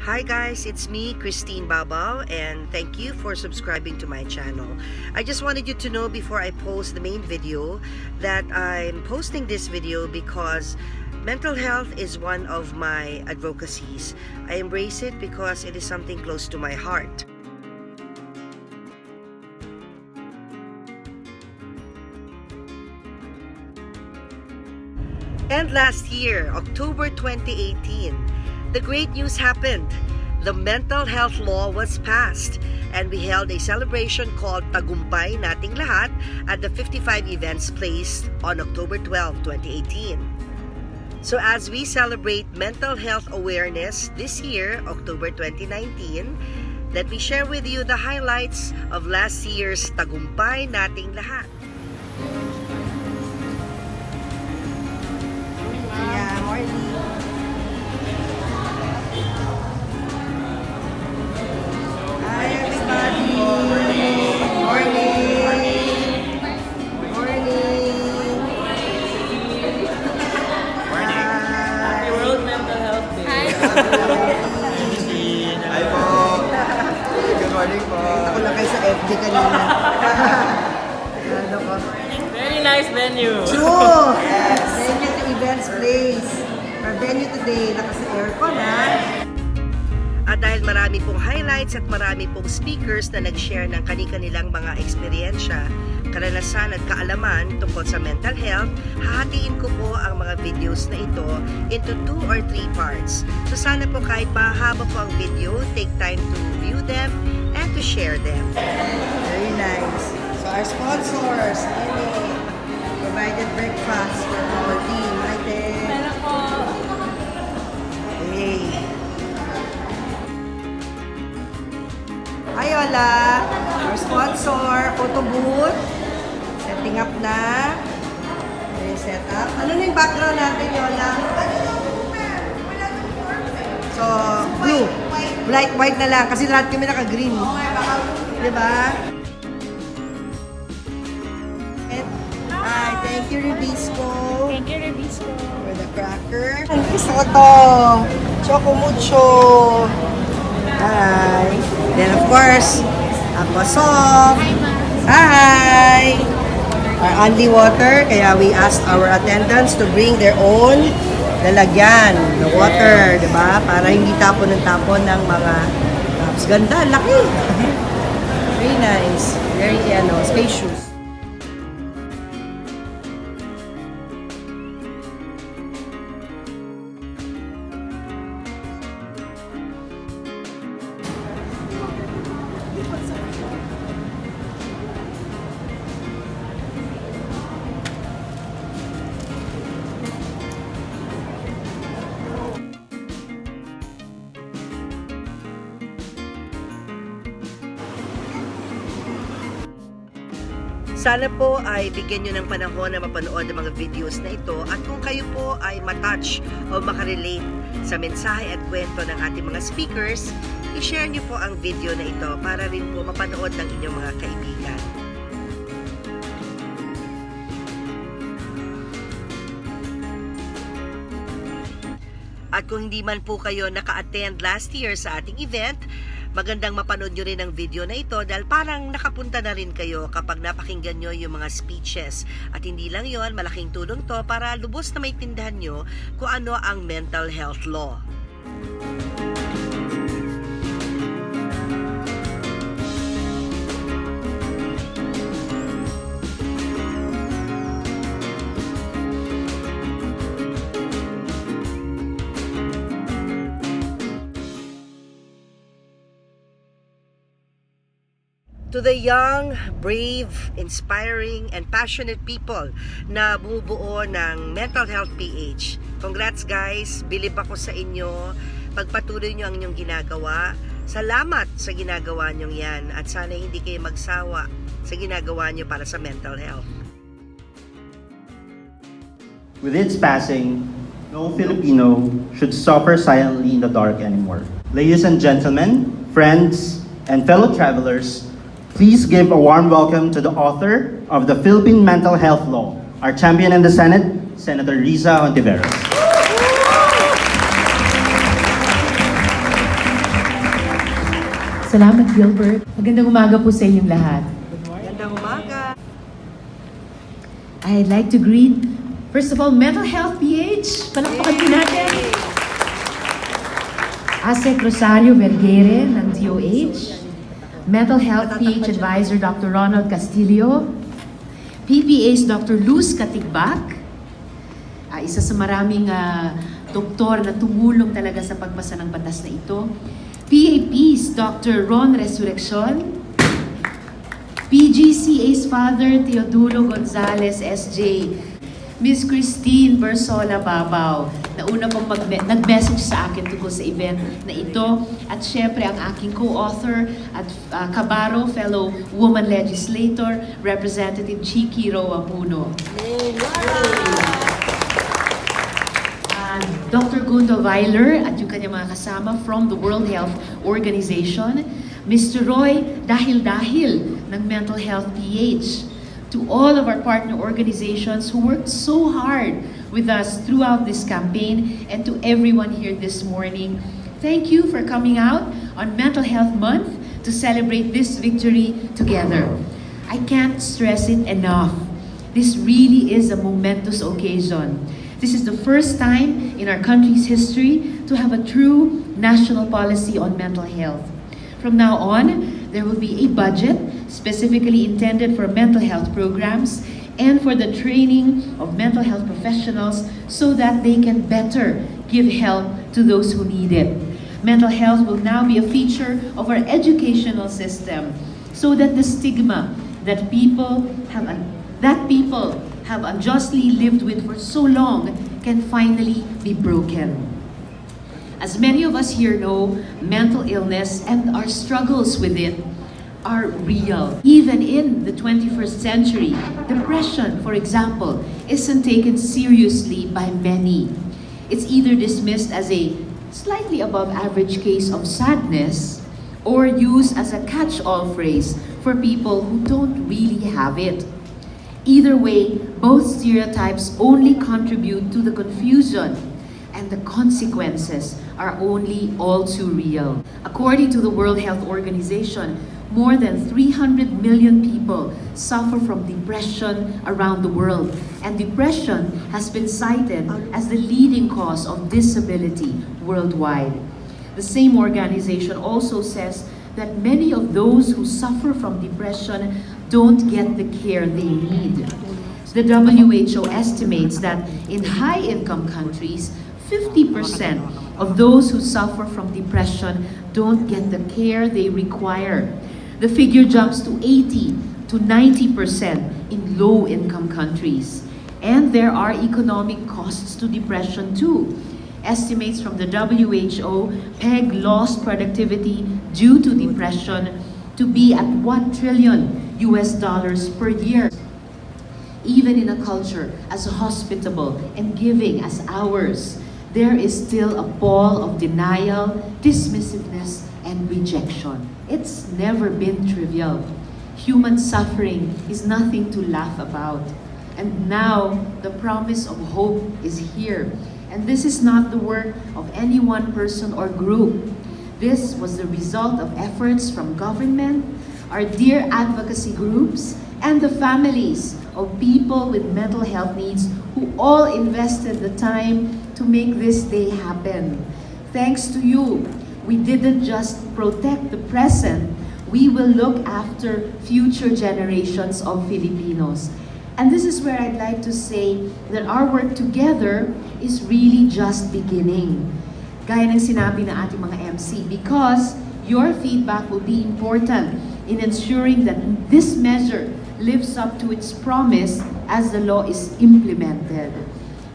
Hi guys, it's me, Christine Babao, and thank you for subscribing to my channel. I just wanted you to know before I post the main video that I'm posting this video because mental health is one of my advocacies. I embrace it because it is something close to my heart. And last year, October 2018, the great news happened. The mental health law was passed and we held a celebration called Tagumpay Nating Lahat at the 55 Events Place on October 12, 2018. So as we celebrate mental health awareness this year, October 2019, let me share with you the highlights of last year's Tagumpay Nating Lahat. Yeah, morning. Ako lang kayo sa FB kanina. Very nice venue. True! Yes. Thank you to Events Place. Our venue today, naka-aircon ha. At dahil marami pong highlights at marami pong speakers na nag-share ng kani-kanilang mga eksperyensya, karanasan at kaalaman tungkol sa mental health, hahatiin ko po ang mga videos na ito into 2 or 3 parts. So sana po kahit mahaba po ang video, take time to view them and to share them. Very nice. So our sponsors, provided breakfast for our team. Meron po. Hey. Hi, Ola. Our sponsor, photo booth. Setting up na. Very set up. Ano na yung background natin, Yola? So, blue. Light white na lang. Kasi lahat kami naka-green. Diba? Hi, thank you, Ribisco. Thank you, Rissa. For the cracker. Ang gusto ko to. Choco mucho. Hi. Then of course, aqua soft. Hi. Our only water. Kaya we asked our attendants to bring their own lalagyan ng water, diba? Para hindi tapon ng mga cups. Ganda, laki. Very nice. Very, spacious. Sana po ay bigyan nyo ng panahon na mapanood ang mga videos na ito at kung kayo po ay matouch o makarelate sa mensahe at kwento ng ating mga speakers, i-share nyo po ang video na ito para rin po mapanood ng inyong mga kaibigan. At kung hindi man po kayo naka-attend last year sa ating event, magandang mapanood nyo rin ang video na ito dahil parang nakapunta na rin kayo kapag napakinggan nyo yung mga speeches. At hindi lang yon, malaking tulong to para lubos na maintindihan nyo kung ano ang mental health law. To the young, brave, inspiring, and passionate people na bumubuo ng Mental Health PH. Congrats guys! Bilib ako sa inyo. Pagpatuloy nyo ang inyong ginagawa. Salamat sa ginagawa nyo yan at sana hindi kayo magsawa sa ginagawa nyo para sa mental health. With its passing, no Filipino should suffer silently in the dark anymore. Ladies and gentlemen, friends, and fellow travelers, please give a warm welcome to the author of the Philippine Mental Health Law, our champion in the Senate, Senator Rissa Hontiveros. Salamat, Gilbert. Magandang umaga po sa inyong lahat. Magandang umaga. I'd like to greet, first of all, Mental Health PH. Palakpakan po natin. Asek Rosario Vergere ng DOH. Mental Health PH Advisor Dr. Ronald Castillo. PPA's Dr. Luz Katigbak. Isa sa maraming doktor na tumulong talaga sa pagpasa ng batas na ito. PAP's Dr. Ron Resurreccion. PGCA's Father Teodulo Gonzalez, SJ. Miss Christine Bersola Babaw, na una pong nag-message sa akin tungkol sa event na ito. At syempre ang aking co-author at Kabaro Fellow Woman Legislator, Representative Chiqui Puno. Dr. Gundo Weiler at yung kanyang mga kasama from the World Health Organization. Mr. Roy Dahil ng Mental Health PH. To all of our partner organizations who worked so hard with us throughout this campaign, and to everyone here this morning, thank you for coming out on Mental Health Month to celebrate this victory together. I can't stress it enough. This really is a momentous occasion. This is the first time in our country's history to have a true national policy on mental health. From now on, there will be a budget specifically intended for mental health programs and for the training of mental health professionals so that they can better give help to those who need it. Mental health will now be a feature of our educational system so that the stigma that people have unjustly lived with for so long can finally be broken. As many of us here know, mental illness and our struggles with it are real. Even in the 21st century, depression, for example, isn't taken seriously by many. It's either dismissed as a slightly above average case of sadness or used as a catch-all phrase for people who don't really have it. Either way, both stereotypes only contribute to the confusion, and the consequences are only all too real. According to the World Health Organization, more than 300 million people suffer from depression around the world, and depression has been cited as the leading cause of disability worldwide. The same organization also says that many of those who suffer from depression don't get the care they need. The WHO estimates that in high-income countries, 50% of those who suffer from depression don't get the care they require. The figure jumps to 80 to 90% in low-income countries. And there are economic costs to depression too. Estimates from the WHO peg lost productivity due to depression to be at $1 trillion per year. Even in a culture as hospitable and giving as ours, there is still a ball of denial, dismissiveness, and rejection. It's never been trivial. Human suffering is nothing to laugh about. And now, the promise of hope is here. And this is not the work of any one person or group. This was the result of efforts from government, our dear advocacy groups, and the families of people with mental health needs who all invested the time to make this day happen. Thanks to you, we didn't just protect the present, we will look after future generations of Filipinos. And this is where I'd like to say that our work together is really just beginning. Gaya ng sinabi ng ating mga MC, because your feedback will be important in ensuring that this measure lives up to its promise as the law is implemented.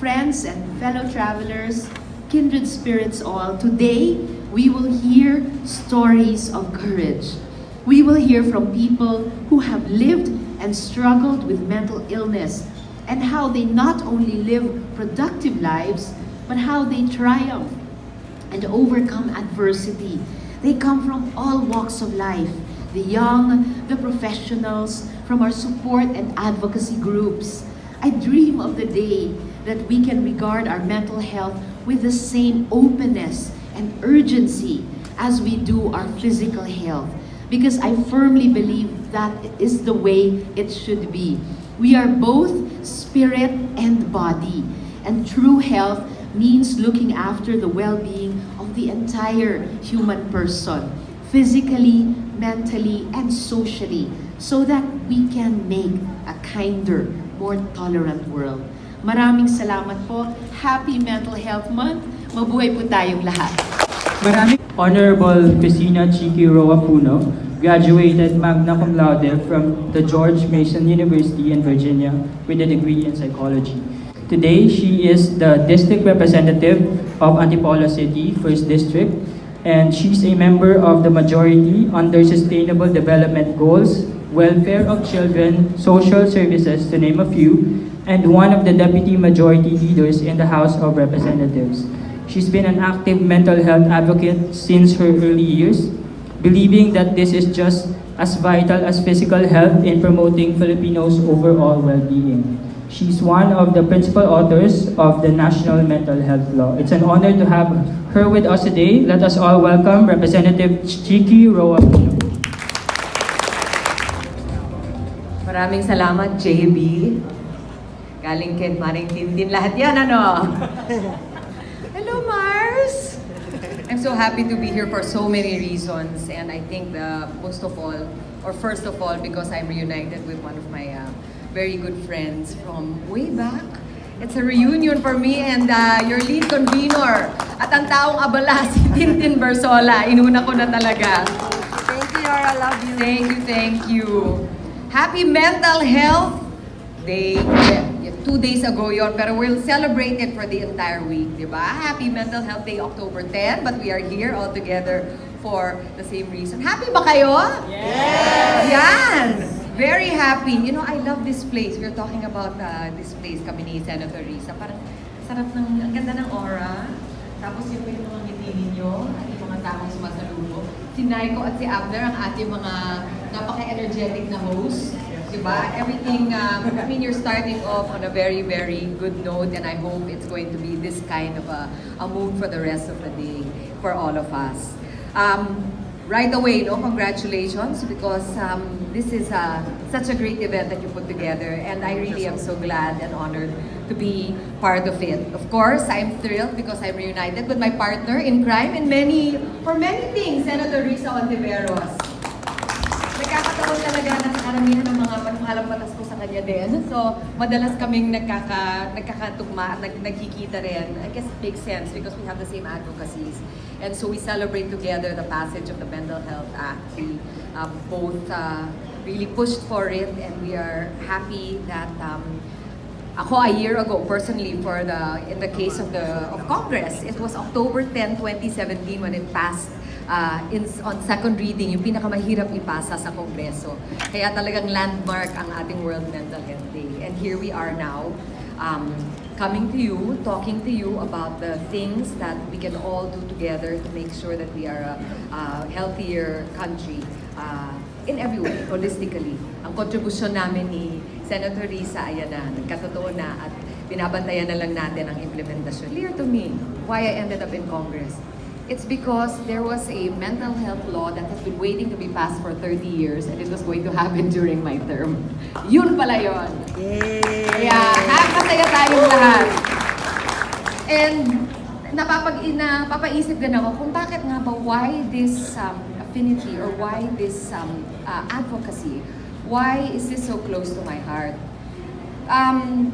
Friends and fellow travelers, kindred spirits all, today we will hear stories of courage. We will hear from people who have lived and struggled with mental illness and how they not only live productive lives, but how they triumph and overcome adversity. They come from all walks of life, the young, the professionals, from our support and advocacy groups. I dream of the day that we can regard our mental health with the same openness and urgency as we do our physical health. Because I firmly believe that is the way it should be. We are both spirit and body. And true health means looking after the well-being of the entire human person, physically, mentally, and socially, so that we can make a kinder, more tolerant world. Maraming salamat po. Happy Mental Health Month. Mabuhay po tayong lahat. Honorable Christina Chiqui Puno graduated magna cum laude from the George Mason University in Virginia with a degree in psychology. Today, she is the district representative of Antipolo City, 1st District, and she's a member of the majority under Sustainable Development Goals, Welfare of Children, Social Services, to name a few, and one of the deputy majority leaders in the House of Representatives. She's been an active mental health advocate since her early years, believing that this is just as vital as physical health in promoting Filipinos' overall well-being. She's one of the principal authors of the National Mental Health Law. It's an honor to have her with us today. Let us all welcome Representative Chiqui Puno. Maraming salamat, JB. Galing kay Maring Tintin lahat yan, ano? Hello, Mars! I'm so happy to be here for so many reasons. And I think most of all, or first of all, because I'm reunited with one of my very good friends from way back. It's a reunion for me and your lead convenor. At ang taong abala, si Tintin Bersola. Inuna ko na talaga. Thank you, Yara. Love you. Thank you. Happy Mental Health Day. 2 days ago yon, pero we'll celebrate it for the entire week, di ba? Happy Mental Health Day, October 10, but we are here all together for the same reason. Happy ba kayo? Yes! Yan! Very happy. You know, I love this place. We're talking about this place kami ni Senator Rissa. Parang sarap ng, ang ganda ng aura. Tapos yung mga ngiti ninyo, at yung mga taong sumasalubo. Si Naiko at si Abner, ang ating mga napaka-energetic na host. Diba? Everything, I mean, you're starting off on a very, very good note, and I hope it's going to be this kind of a mood for the rest of the day for all of us. Right away, no, congratulations, because this is such a great event that you put together, and I really am so glad and honored to be part of it. Of course, I'm thrilled because I'm reunited with my partner in crime for many things, Senator Rissa Hontiveros. Nagkakataon talaga na sa karamihan ng mga manuhalang batas ko sa kanya din. So, madalas kaming nagkakatugma at nagkikita rin. I guess it makes sense because we have the same advocacies. And so we celebrate together the passage of the Mental Health Act. We both really pushed for it, and we are happy that ako a year ago, personally, in the case of Congress, it was October 10, 2017 when it passed on second reading, yung pinakamahirap ipasa sa Kongreso. Kaya talagang landmark ang ating World Mental Health Day. And here we are now, coming to you, talking to you about the things that we can all do together to make sure that we are a healthier country in every way, holistically. Ang kontribusyon namin ni Senator Rissa, ayan na, nagkatotoo na at binabantayan na lang natin ang implementasyon. Clear to me why I ended up in Congress. It's because there was a mental health law that has been waiting to be passed for 30 years, and it was going to happen during my term. Yun pala yun. Yay! Kaya, masaya tayong lahat. And napapaisip din ako kung bakit nga ba, why this affinity or why this advocacy? Why is this so close to my heart?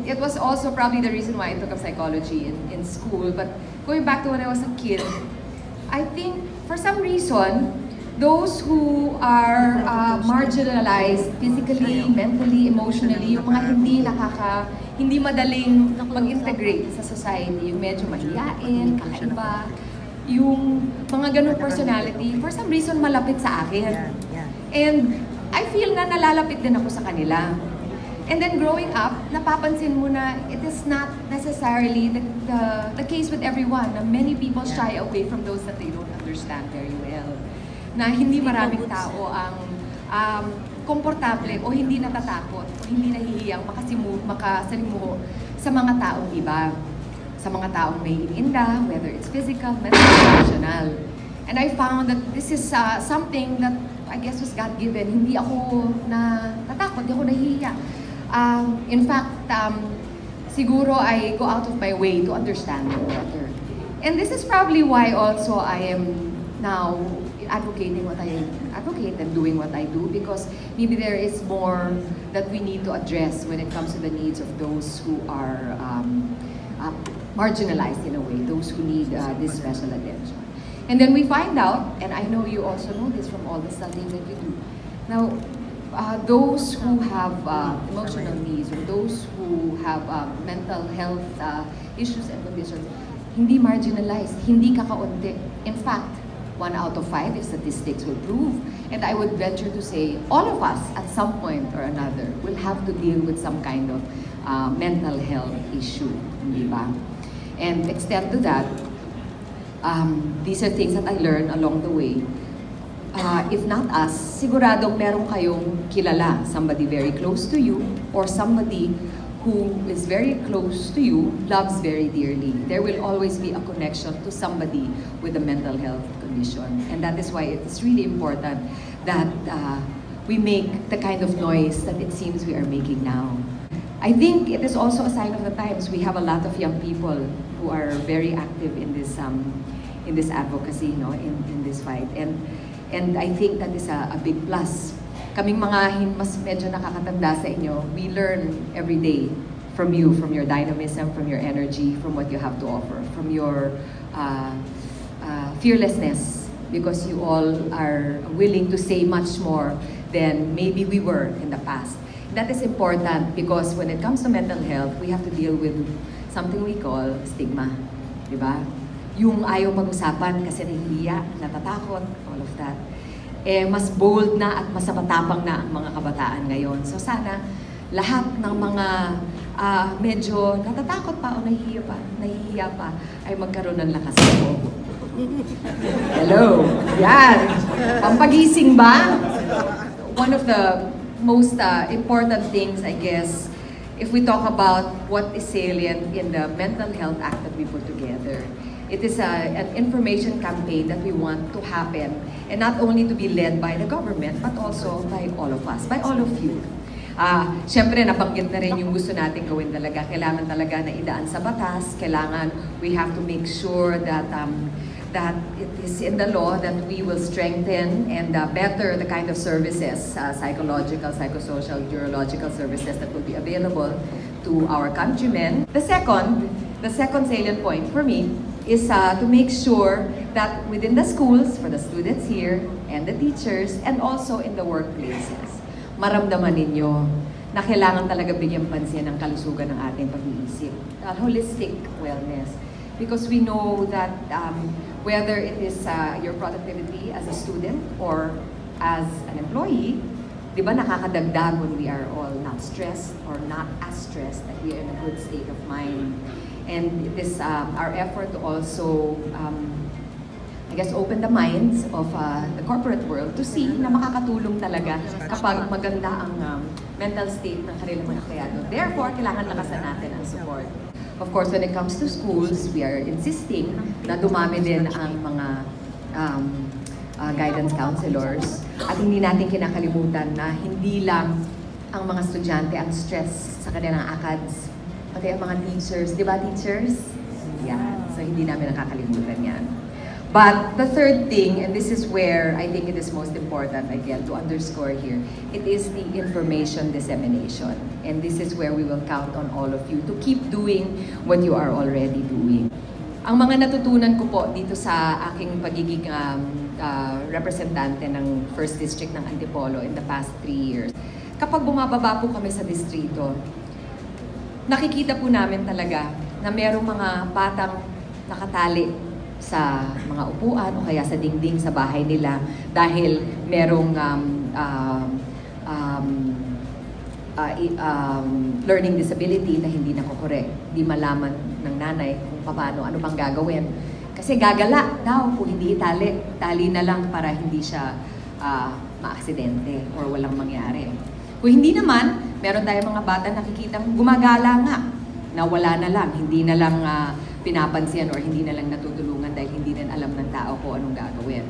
It was also probably the reason why I took up psychology in school, but going back to when I was a kid, I think for some reason, those who are marginalized physically, mentally, emotionally, yung mga hindi madaling mag-integrate sa society, yung medyo mahiyain, kakaiba, yung mga ganong personality, for some reason malapit sa akin. And I feel na nalalapit din ako sa kanila. And then growing up, napapansin mo na it is not necessarily the case with everyone, na many people shy away from those that they don't understand very well. Na hindi maraming tao ang komportable o hindi natatakot o hindi nahihiyang makasalimuho sa mga taong iba. Sa mga taong may iniinda, whether it's physical, mental, emotional. And I found that this is something that I guess was God-given. Hindi ako natakot, hindi ako nahihiya. In fact, siguro I go out of my way to understand it better. And this is probably why also I am now advocating what I advocate and doing what I do, because maybe there is more that we need to address when it comes to the needs of those who are marginalized in a way, those who need this special attention. And then we find out, and I know you also know this from all the studying that you do, now those who have emotional needs or those who have mental health issues and conditions, hindi marginalized, hindi kakaunti. In fact, 1 out of 5, if statistics will prove, and I would venture to say, all of us at some point or another will have to deal with some kind of mental health issue, di ba? And extend to that, these are things that I learned along the way. If not us, siguradong meron kayong kilala, somebody very close to you, or somebody who is very close to you, loves very dearly. There will always be a connection to somebody with a mental health condition. And that is why it is really important that we make the kind of noise that it seems we are making now. I think it is also a sign of the times. We have a lot of young people who are very active in this advocacy, in this fight. And I think that is a big plus. Kaming mga mas medyo nakakatanda sa inyo, we learn every day from you, from your dynamism, from your energy, from what you have to offer, from your fearlessness, because you all are willing to say much more than maybe we were in the past. That is important because when it comes to mental health, we have to deal with something we call stigma, di ba? Yung ayaw pag-usapan kasi nahihiya, natatakot, all of that. Mas bold na at mas matapang na ang mga kabataan ngayon. So sana lahat ng mga medyo natatakot pa o nahihiya pa ay magkaroon ng lakas ng loob. Hello! Yan! Pampagising ba? One of the most important things, I guess, if we talk about what is salient in the Mental Health Act that we put together, it is an information campaign that we want to happen, and not only to be led by the government, but also by all of us, by all of you. Siyempre, nabanggit na rin yung gusto natin gawin talaga. Kailangan talaga na idaan sa batas. Kailangan, we have to make sure that that it is in the law that we will strengthen and better the kind of services, psychological, psychosocial, neurological services that will be available to our countrymen. The second salient point for me is to make sure that within the schools, for the students here, and the teachers, and also in the workplaces, maramdaman ninyo na kailangan talaga bigyan pansin ang kalusugan ng ating pag-iisip. Holistic wellness. Because we know that whether it is your productivity as a student or as an employee, di ba nakakadagdag when we are all not stressed or not as stressed, that we are in a good state of mind. And it is our effort to also, I guess, open the minds of the corporate world to see na makakatulong talaga kapag maganda ang mental state ng kanilang mga empleyado. Therefore, kailangan lakasan natin ang support. Of course, when it comes to schools, we are insisting na dumami din ang mga guidance counselors. At hindi natin kinakalimutan na hindi lang ang mga estudyante ang stress sa kanilang ACADS, pati ang mga teachers. Di ba, teachers? Yeah. So, hindi namin nakakalimutan yan. But the third thing, and this is where I think it is most important, again, to underscore here, it is the information dissemination. And this is where we will count on all of you to keep doing what you are already doing. Ang mga natutunan ko po dito sa aking pagiging representante ng First District ng Antipolo in the past 3 years, kapag bumababa po kami sa distrito, nakikita po namin talaga na merong mga batang nakatali sa mga upuan o kaya sa dingding sa bahay nila dahil merong learning disability na hindi nakokorek. Di malaman ng nanay kung paano, ano bang gagawin. Kasi gagala daw kung hindi itali. Tali na lang para hindi siya maaksidente or walang mangyari. Kung hindi naman, meron tayong mga bata nakikitang gumagala nga, na wala na lang, hindi na lang pinapansin or hindi na lang natutulungan kailangan dahil hindi rin alam ng tao kung anong gagawin.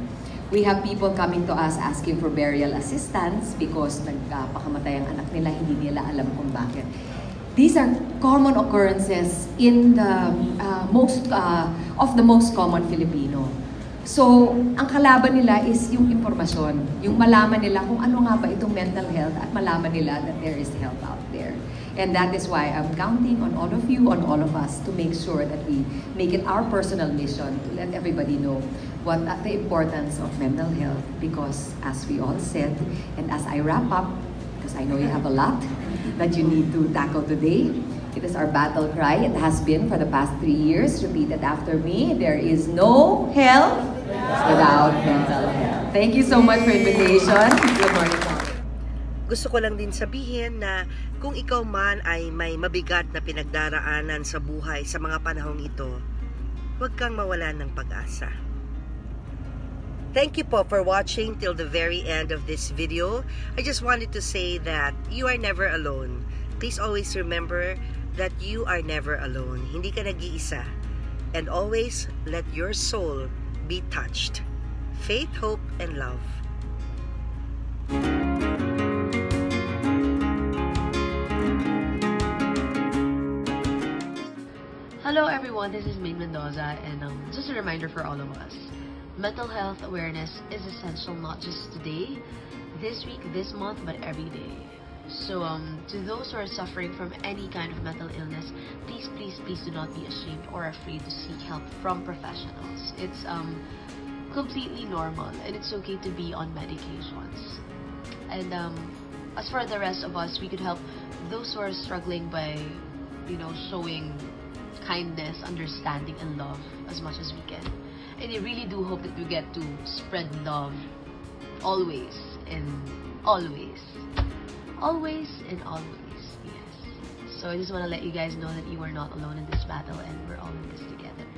We have people coming to us asking for burial assistance because nagpakamatay ang anak nila, hindi nila alam kung bakit. These are common occurrences in the most common Filipino. So, ang kalaban nila is yung impormasyon, yung malaman nila kung ano nga ba itong mental health at malaman nila that there is help out there. And that is why I'm counting on all of you, on all of us, to make sure that we make it our personal mission to let everybody know what the importance of mental health. Because as we all said, and as I wrap up, because I know you have a lot that you need to tackle today, it is our battle cry. It has been for the past 3 years. Repeat it after me. There is no health without mental health. Thank you so much for invitation. Good morning. Gusto ko lang din sabihin na kung ikaw man ay may mabigat na pinagdaraanan sa buhay sa mga panahong ito, huwag kang mawalan ng pag-asa. Thank you po for watching till the very end of this video. I just wanted to say that you are never alone. Please always remember that you are never alone. Hindi ka nag-iisa. And always let your soul be touched. Faith, hope, and love. Hello everyone, this is Maine Mendoza, and just a reminder for all of us. Mental health awareness is essential not just today, this week, this month, but every day. So to those who are suffering from any kind of mental illness, please do not be ashamed or afraid to seek help from professionals. It's completely normal, and it's okay to be on medications. And as for the rest of us, we could help those who are struggling by, showing kindness, understanding, and love as much as we can. And I really do hope that we get to spread love always and always. Always and always, yes. So I just want to let you guys know that you are not alone in this battle and we're all in this together.